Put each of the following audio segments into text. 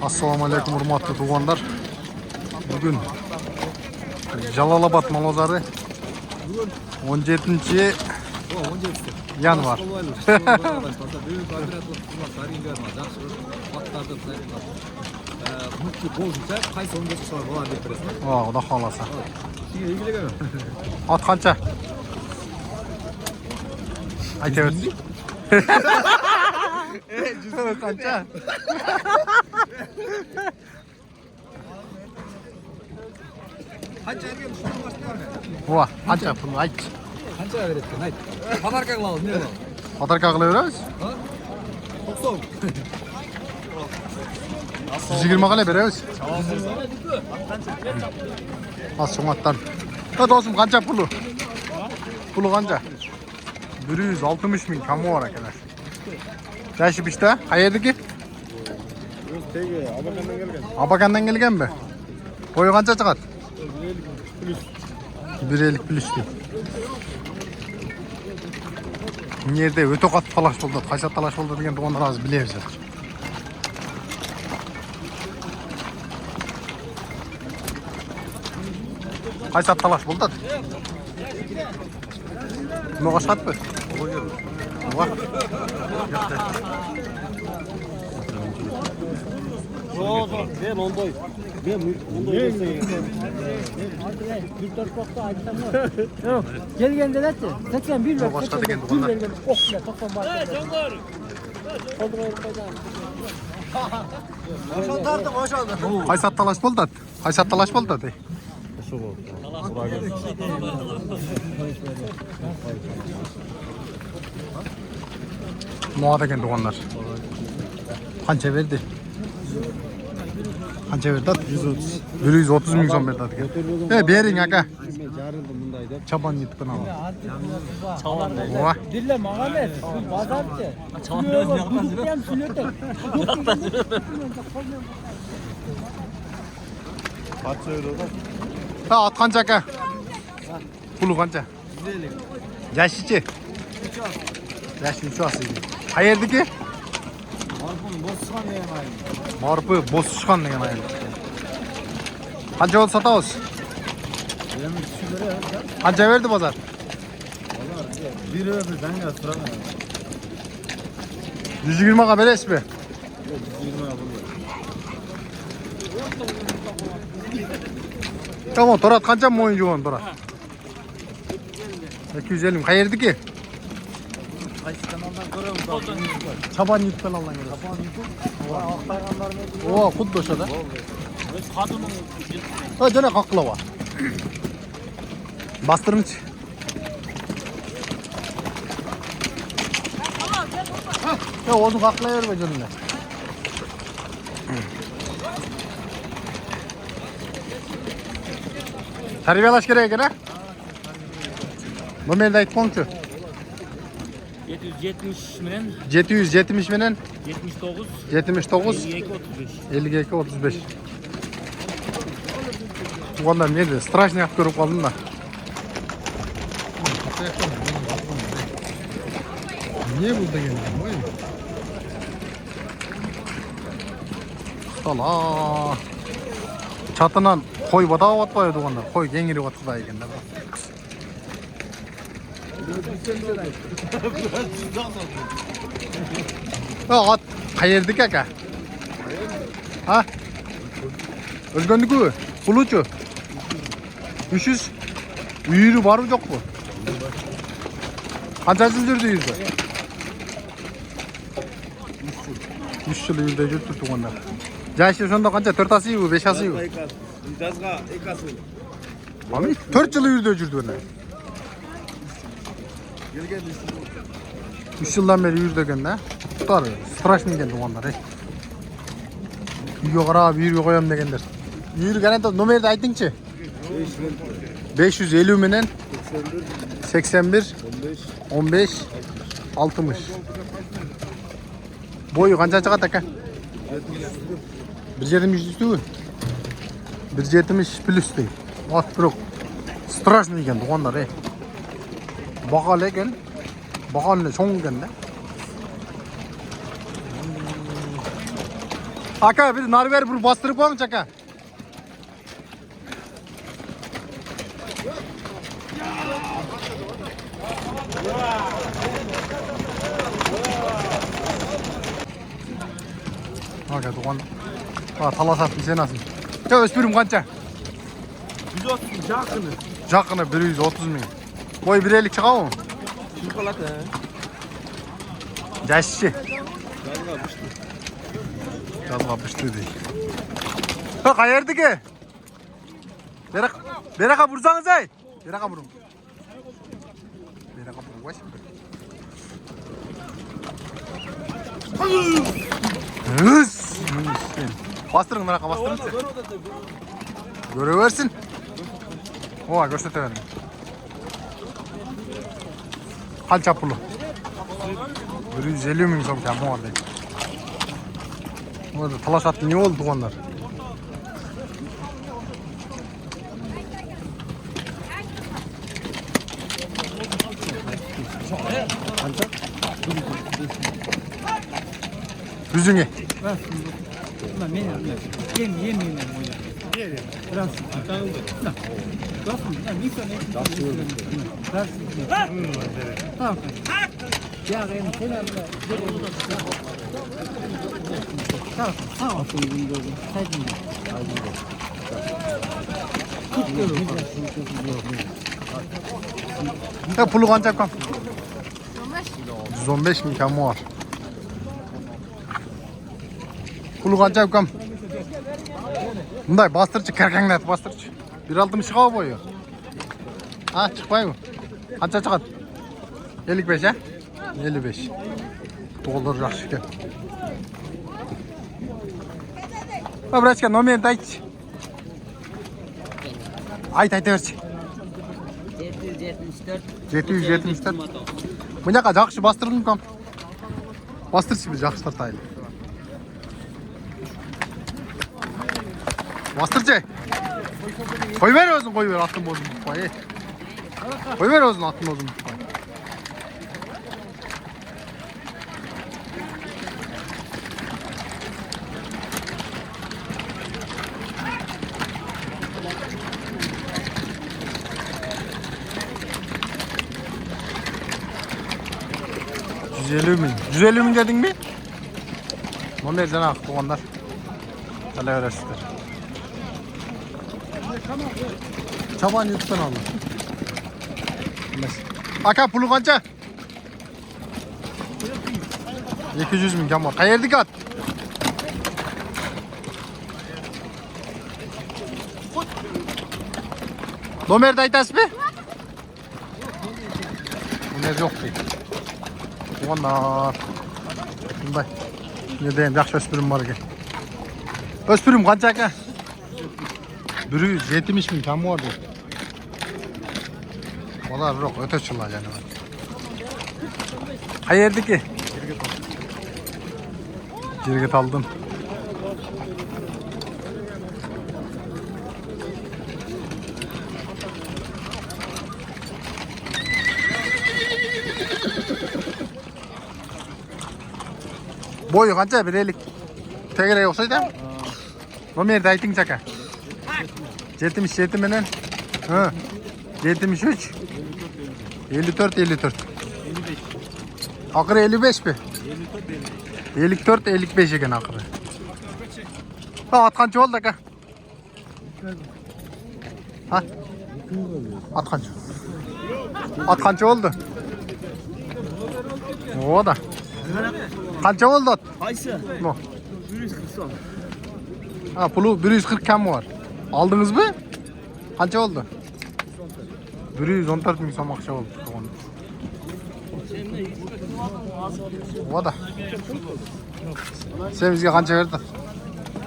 Assalamu alaykum hurmatli tuğanlar. Bugün Jalalabad Malozari 17 yanvar. Xudo xolasa. Ot qancha? Aytaversin. Qancha? Voh, qancha pul ayt. Qancha berayapsan? Ayt. Padarka qilamiz, nima qilamiz? Padarka qilaveramiz. 90. 120 qilib beramiz. Az so'ngatdan. Do'stim qancha puli? Puli qancha? 160 ming kamu var akalar. Yaşı işte. Qayerdagi? Abakandan kelganmi? Boyu qancha chiqadi? 150 plus deydi. Bu yerda o'ta qattiq talash bo'ldi. Qaysi talash bo'ldi degan to'g'onlar hozir bilamiz. Qaysi talash bo'ldi? Nima qashqatdi? Voh. Yok, ben ondoy. Ben ondoy. Bir tarafta açsam yok. Gelgen de zaten. 81 lira. Başka da geldi bunlar. Oh ya, toplam var. Qaysi talash bo'ldi? Qaysi talash bo'ldi de. Muad ekan to'g'onlar. Qancha berdi? Qancha berdi? 130. 130 ming so'm berdi aka. Bering aka. Chaban yetib qana. Çavan da. Voh. Dille Muhammed. Pazarcı. Çavan da yaklaşır. Ha, at qancha aka? Puli qancha? 150. Yashichi. Yashi 3 oz edi. Qayerdagi? Marpun bosgan degan ayol. Marpi Bosishqon degan ayol. Qancha bo'lsa sotamiz? Benim kişilere Qancha berdi bozor? biri bizden ya sıramıyor. 120 ga berasizmi? 120 yapılıyor. Tamam, Torat qancha mo'yin juvon Torat? 250 qayerdagi? Qaysi kanaldan ko'ramiz? Chaban YouTube kanaldan ko'ramiz. Chaban YouTube. Aqtayganlar ne? O, xuddi o'shada. Öz kadının. Ha, jana qoqlab bor. Bastırınç. Ya onu qoqlayverma joningga. Tarbiyalash kerak ekan-a? Bu menda aytmoqchi. 770 bilen 770 bilan 79 79 52 35. Vallahi menda strashniy qilib ko'rib qoldim da. Ne bu degan? Voy. Tala. Çatından qo'y badab otmaydi o'g'onlar. Qo'y kengiri otibay ekanda. Ha, ot qayerdiki aka? Ha? O'zgandiku, puluchu. 300. Uyuri bormi yo'qmi? Qancha yil yurdi yurdi? 3 yil yurdi yurdi to'g'onlar. Jashi shunda qancha? 4 asiyu, 5 asiyu. Жазға екасы. Mami 4 yil yurdi buni. 3 yildan beri yurdi ekanda. Tutar, strashniy ekan to'g'onlar. Uyga qarab, uyga qo'yam deganlar. Yurganda nomerni aytingchi. 550 bilan 81 15 60. Boyu qancha chiqadi aka? 170 üstü. 170 plus deydi. Ot biroq strashniy ekan to'g'onlar. Baqa lekin baqani so'ng ekanda. Aka bir nar ver, bir bastırıp koyun çaka. Aka doğan. Ha talasatın sen nasıl? Ya öspürüm kança. 130 yakını. Jakını 130 min. Boy 1.50 çıkar mı? Çikolata. Yaşşı. Galiba pişti. Gaz kapıştı değil. Ha kayırdı ki. Beraka vursanız ay. Beraka vurun. Beraka vurun. Baş. Hız. Bastırın Beraka bastırın. Göreversin. Oha göstertemedim. Hal çapulu. 150 min som kamı vardı. Orada talaş attı niye oldu onlar? Yüzüne. Bak şimdi. Ulan ne yapayım? Yemeyeyim ben bunu. Bırak. Bak. Bak şimdi. Lan bir tane. Bırak. Tamam. Ya ben selam. Tamam. Tamam. Hadi. Ya pulu kancak kan? 115 min kamı var. Pulu kancak kan? Bunday bastırıcı kerkenlet bastırıcı. 1.60 çıkıyor boyu. Ha çıkmay mı? Kaça çıkat? 55 ha? 55. Doldur yaxşı ki. Ha bıraçka nomerini ayt. Ayt verçi. 774. 774. Bu ne kadar yaxşı bastırdım kam. Bastırçı biz yaxşı tartaylı. Bastırçı. Koy ver özün koy ver attım bozum. Koy ver özün attım bozum. $150 min dedin mi? Onu nereden aktı onlar? Hala öğretsinler. Çaban YouTube'dan aldım. Aka pulu kanca? 200 min kam var. Kayerdik at. Nomer aytas mı? Nomer yok ki. Onlar. Bunday. Ne diyeyim, yaxşı öspürüm var ki. Öspürüm kanca ka? 170 min kam vardı. Olar yok, öte çılar yani. Hayırdı ki? Cirget aldın. Boyu kanca birelik. Tegere yoksaydı. Nomer dayting çaka. 77 menen. Ha. 73. 54 54. 55. Akırı 55 mi? 54 55 eken akırı. Ha atkançı oldu ka. Ha? Atkançı. Atkançı oldu. O da. Kança oldu at? Ayşe. No. 140 son. Ha pulu 140 kam var. Aldınız mı? Kança oldu? 114 min so'm akça oldu. O da. Sen bizge kança verdin?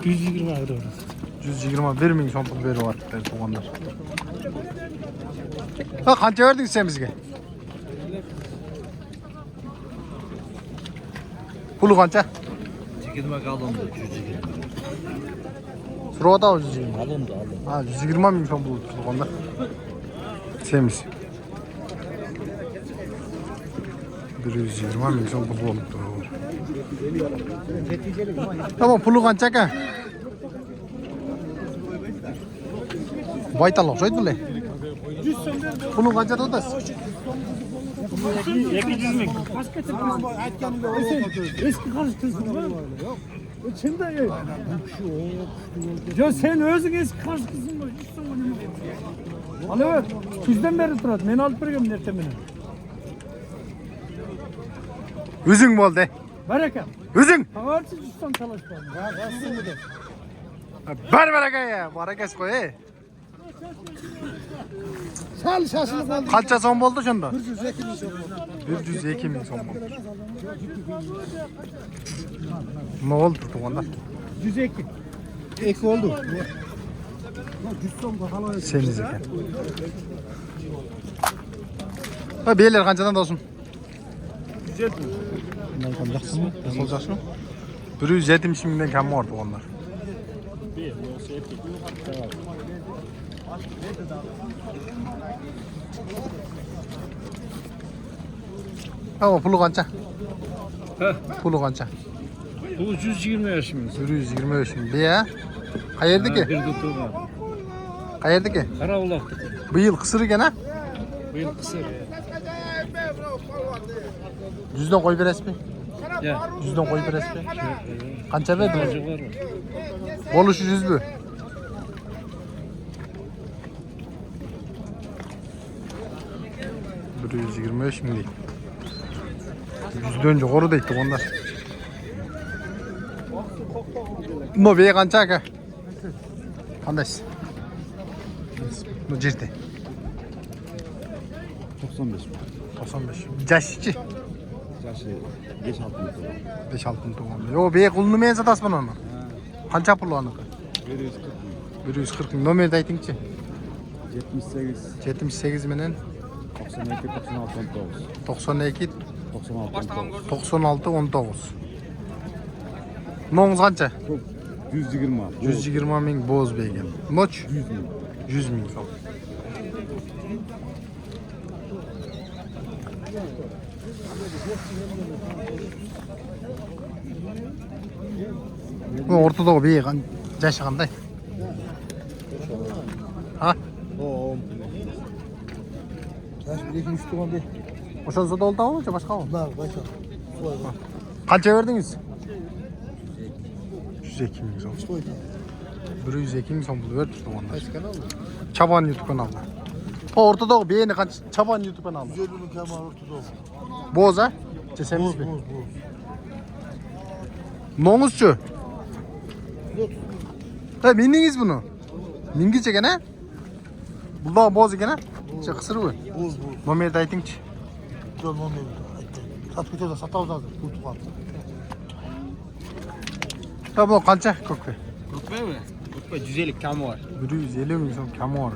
120 euro. 121 min so'm pul berip attılar tuğanlar. Ha kança verdin sen bizge? Pulu kança? 120 kalındı. 120. Surada o 120. Alındı. Ha 120 min so'm pul tuğanlar. Semiz. 120 min so'm pul oldu. Tamam pulu kança aka? Baytal okşaydı bile. Pulu kança da odası? 200 ming. Eski qarshi qizsizmi? Chinda yo sen o'zing eski qarshi qizsizmi? Alo, kuzdan beri turadi. Men olib berganman erta meni. Üzün bo'ldi. Baraka. Üzün. Qavarchi juston talashpam. Baraka ya. Barakasi qo'y. Sal shashilib qoldi. Qancha so'm bo'ldi shunda? 102 ming so'm. 102 ming so'm bo'ldi. Nima oldu tuğanlar? 102. Ek oldu. 100 so'mga halol. Semiz ekan. Ha beyler qanchadan olsun? 107 ming. Bundan kam yaxshimi? Sol yaxshimi? 170 mingdan kam bor tuğanlar. Ha pulu qancha? Pulu qancha? Bu 120 yaşımız. 125 ming. Biya? Qayerdiki? Bir tutuğu. Qayerdiki? Karavulak'tık. Bu yil qisir ekan ha? Bu yıl kısır. 100dan qo'yib berasizmi? Ya. 100dan qo'yib berasizmi? Qancha berdi? Çocuklar var. Bo'lishi 100 bu. Bir 125 ming deydi. 100dan yuqori deydi tuğanlar. Bu bey qancha aka? Qandaysiz? Bu jerdi. 95. 95. Jaşçı. Yaşı 5-6 metre. 5-6 ming tuğanlar. Yo bey qulni men satasman onu. Qancha pul onu? 140 ming. Nomerni aytingchi. 78. 78 menen 92, 96, 19. 92 96, 19. 96 19. Noğuz qancha? 120. 120 ming boz bergan. Moch 100 ming. 100 ming so'm. Bu ortada bir yaşı qanday? Ha? O. Yaş 1-2-3 tuğan değil. O'shansa da oldami yoki boshqami? Var, başa. Qancha berdingiz? 102 ming so'm. Что это? 102 ming so'm pul berdi tuğanlar. Kaç kanal? Çaban YouTube kanalı. Ortada beyni qancha? Çaban YouTube kanalı. 150 bin kemal ortada. Boz ha? Desemiz Boz, mi? boz, boz. Noğuzçu. Ha mindingiz bunu. Mingiz ekan ha? Bundan boz ekan ha? Qisir bu. Boz, boz. Nomerni aytingchi. Dur, non ne? Satып кетеді, сатамыз азыр. Бұл туған. Ha bu qancha ko'kbe? Rütbe mi? Rütbe 150 kamı var. 150 ming so'm kami bor.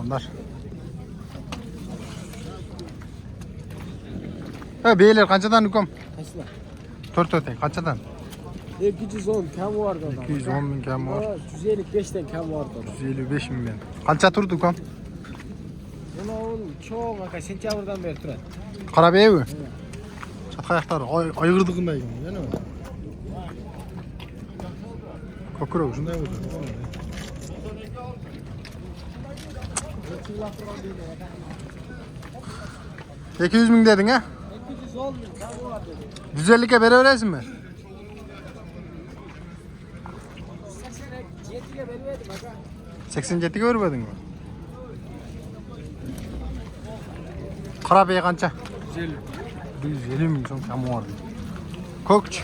Onlar. Ha beyler qanchadan ukom? Kaçlar? 4 o'tang qanchadan? 210 kam vardı adam. 210 ming kami bor. 155'ten kam vardı adam. 155 ming men. Qancha turdi ukom? Buna oğlum çok aka sentyabrdan beri turadi. Qarab evi. Çatqa ayaqlari ayg'irdiqinday ekan, yana. Ko'kroq shunday bo'ldi. 200 ming deding ha? 210 bin kam vardı. 150 ga beraverasizmi? 87'ye vermedim aka. 87 ga bermadingmi? Qarab ey qancha? 150. 150 ming so'm kami bor. Ko'kchi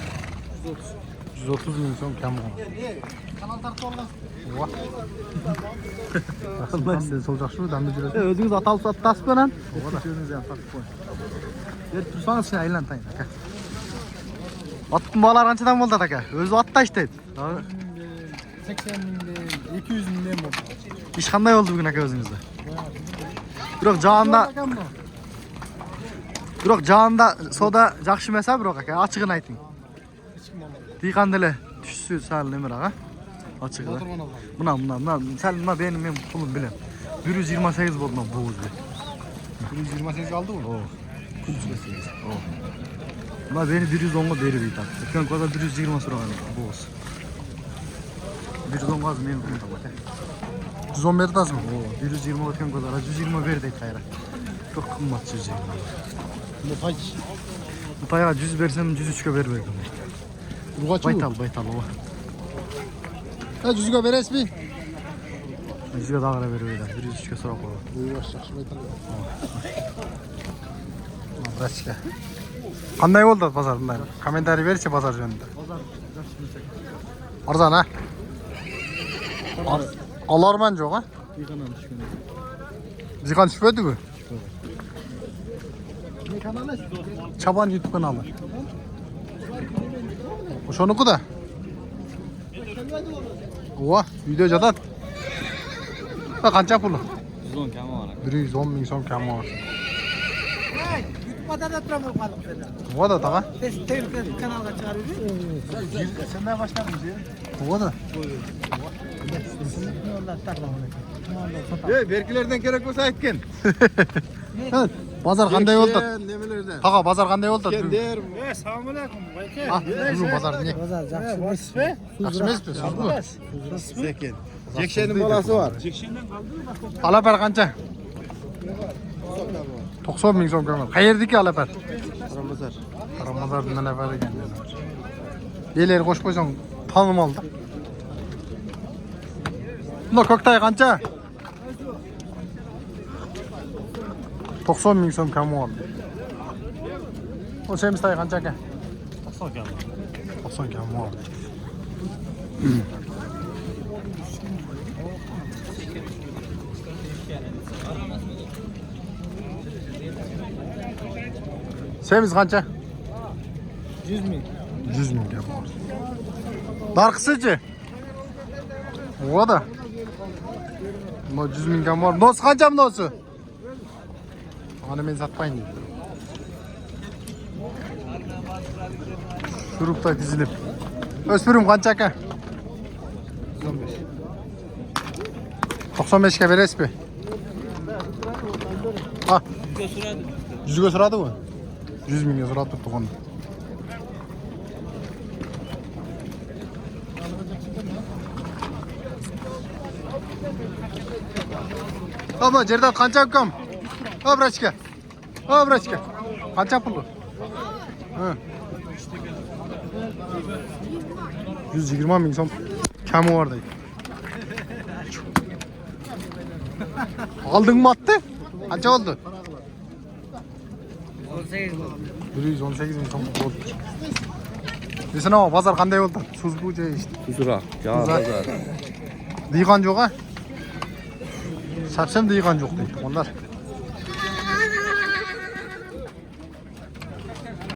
130. 130 ming so'm kami bor. Kanal tartib olgan. Allah size sol жақсы дамды жүресіз. Өзіңіз аталып саттасыз ба lan? Өзіңіз ham тартып қойыңыз. Беріп тұрсаңыз сен айлантайын ака. Аттың бағалары қаншадан болды ака? Өзі атта іштейді. 80 миңден 200 миңден болды. Ешқандай болды бүгін ака өзіңізді. Бірақ жанында сода жақсы емес бірақ ака, ашығын айтың. Дейқан деле түшсіз сәл немір аға. Açık da. Buna sen benim pulum bilem. 128 oldu bu uzun. 128 aldı mı? O. 128. O. Buna beni 110'ga berip aytadi. Өткен koza 120 сұраған bu olsun. 110 gaz men bunu tabat. 110 berdi azmı? Oo, 120 ötken koza 120 berdi ayt kayra. Çok kımmat 120. Bu tayga 100 bersem 103'e berberdim. Baytal o. Ha 100'e beres mi? 100'e dağıra berberdim. 103'e sorak o. Başka. Qanday bo'ldi bozor bunday? Kommentariy berchi bozor jönündə. Arzan ha? Alarman yo'q ha? Ziqan tushmadi-ku. Çaban YouTube kanalı. O'shaniki da. Oha, video jadat. Ha qancha puli? 110 kami bor. 110 ming so'm kami bor. YouTube'da turamiz qolib sizlar. Voda taqa. Biz kanalga chiqaramiz. Sendan boshlading ji. Voda. Berkilerden gerek olsa aytken. Evet, pazar qanday bo'ldi? Nemelerden? Taqa, pazar qanday bo'ldi? Kender. Assalomu alaykum. Ah, bugün pazar ne? Bozor yaxshi emasmi? Yaxshi emasmi? Suzmi? Sekin. Jekşenin balası var. Alapar qancha? 90 ming so'm ko'mir. Qayerdiki alapar? Ramazar. Ramazan'dan alapar ekan. Beler qo'shib qo'ysang tanımaldı. Bunda koktay qancha? 90 ming so'm kami oldi. O semistay qancha aka? 90 kami. 90 kami oldi. Semiz qancha? 100 ming. 100 ming kami oldi. Darqisichi? Voda. Bu 100 ming kami bor. Nosi qancha nosi? Onu men satmayın deydi. Şurupta dizilip. Öspürüm qancha aka? 95. 95'ke beresiz mi? Ha. 100'e so'radi bu. 100 mingga so'rab turibdi qonni. Ama Cerdat qancha ukam? Ha vrachka. Ha vrachka. Qancha puli? Ha. 120 ming so'm kami bor deydi. Oldingmi otni? Qancha oldi? 18 bo'ldi. 118 ming so'm bo'ldi. Desana bozor qanday bo'ldi? Suzbu joy işte. Kuzurak. Ya Kuzurak. pazar. Deygan yo'q ha? Sapsam deygan yo'q deydi. Onlar